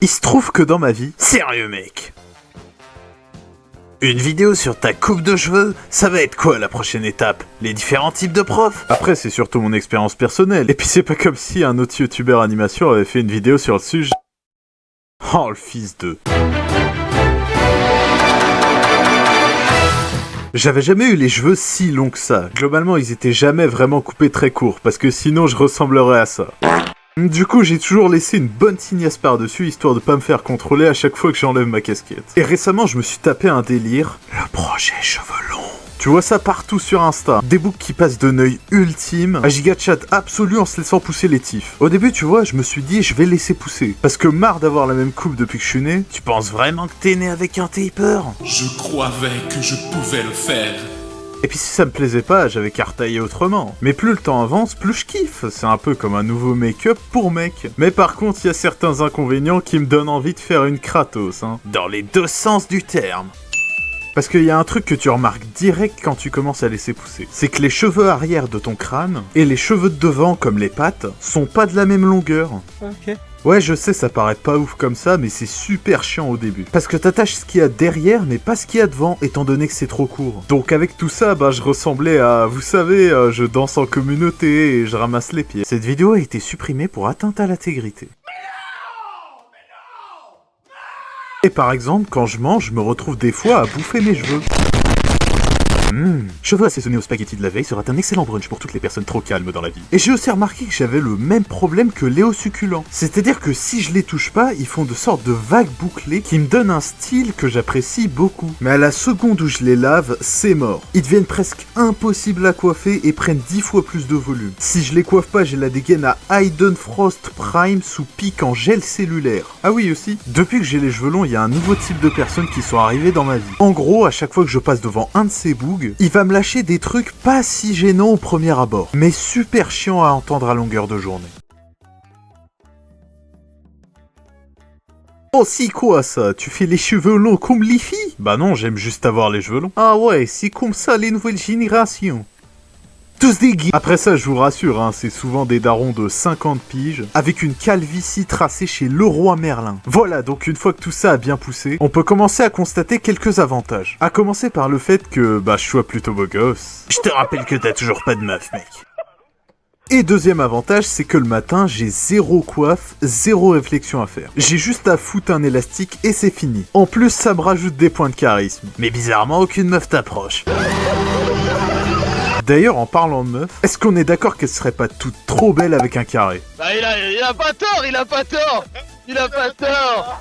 Il se trouve que dans ma vie... Sérieux mec, une vidéo sur ta coupe de cheveux, ça va être quoi la prochaine étape? Les différents types de profs? Après c'est surtout mon expérience personnelle, et puis c'est pas comme si un autre youtubeur animation avait fait une vidéo sur le sujet. Oh le fils de... J'avais jamais eu les cheveux si longs que ça. Globalement ils étaient jamais vraiment coupés très courts, parce que sinon je ressemblerais à ça. Du coup, j'ai toujours laissé une bonne tignasse par-dessus, histoire de pas me faire contrôler à chaque fois que j'enlève ma casquette. Et récemment, je me suis tapé un délire, le projet cheveux longs. Tu vois ça partout sur Insta. Des boucs qui passent d'un œil ultime à giga chat absolu en se laissant pousser les tifs. Au début, tu vois, je me suis dit, je vais laisser pousser. Parce que marre d'avoir la même coupe depuis que je suis né. Tu penses vraiment que t'es né avec un taper? Je croyais que je pouvais le faire. Et puis si ça me plaisait pas, j'avais qu'à retailler autrement. Mais plus le temps avance, plus je kiffe. C'est un peu comme un nouveau make-up pour mec. Mais par contre, il y a certains inconvénients qui me donnent envie de faire une Kratos, hein. Dans les deux sens du terme. Parce qu'il y a un truc que tu remarques direct quand tu commences à laisser pousser. C'est que les cheveux arrière de ton crâne et les cheveux de devant, comme les pattes, sont pas de la même longueur. Ok. Ouais, je sais, ça paraît pas ouf comme ça, mais c'est super chiant au début. Parce que t'attaches ce qu'il y a derrière, mais pas ce qu'il y a devant, étant donné que c'est trop court. Donc avec tout ça, bah je ressemblais à... Vous savez, je danse en communauté et je ramasse les pieds. Cette vidéo a été supprimée pour atteinte à l'intégrité. Et par exemple, quand je mange, je me retrouve des fois à bouffer mes cheveux. Cheveux assaisonnés aux spaghettis de la veille sera un excellent brunch pour toutes les personnes trop calmes dans la vie. Et j'ai aussi remarqué que j'avais le même problème que Léo Succulent. C'est-à-dire que si je les touche pas, ils font de sortes de vagues bouclées qui me donnent un style que j'apprécie beaucoup. Mais à la seconde où je les lave, c'est mort. Ils deviennent presque impossibles à coiffer et prennent 10 fois plus de volume. Si je les coiffe pas, j'ai la dégaine à Hayden Frost Prime sous pique en gel cellulaire. Ah oui aussi, depuis que j'ai les cheveux longs, il y a un nouveau type de personnes qui sont arrivées dans ma vie. En gros, à chaque fois que je passe devant un de ces bougs, il va me lâcher des trucs pas si gênants au premier abord, mais super chiants à entendre à longueur de journée. Oh si quoi ça? Tu fais les cheveux longs comme les filles? Bah non, j'aime juste avoir les cheveux longs. Ah ouais, c'est comme ça les nouvelles générations. Tous des geeks. Après ça, je vous rassure, hein, c'est souvent des darons de 50 piges, avec une calvitie tracée chez Leroy Merlin. Voilà, donc une fois que tout ça a bien poussé, on peut commencer à constater quelques avantages. À commencer par le fait que, bah, je sois plutôt beau gosse. Je te rappelle que t'as toujours pas de meuf, mec. Et deuxième avantage, c'est que le matin, j'ai zéro coiffe, zéro réflexion à faire. J'ai juste à foutre un élastique et c'est fini. En plus, ça me rajoute des points de charisme. Mais bizarrement, aucune meuf t'approche. D'ailleurs, en parlant de meuf, est-ce qu'on est d'accord qu'elle serait pas toute trop belle avec un carré? Bah il a pas tort, il a pas tort. Il a pas tort.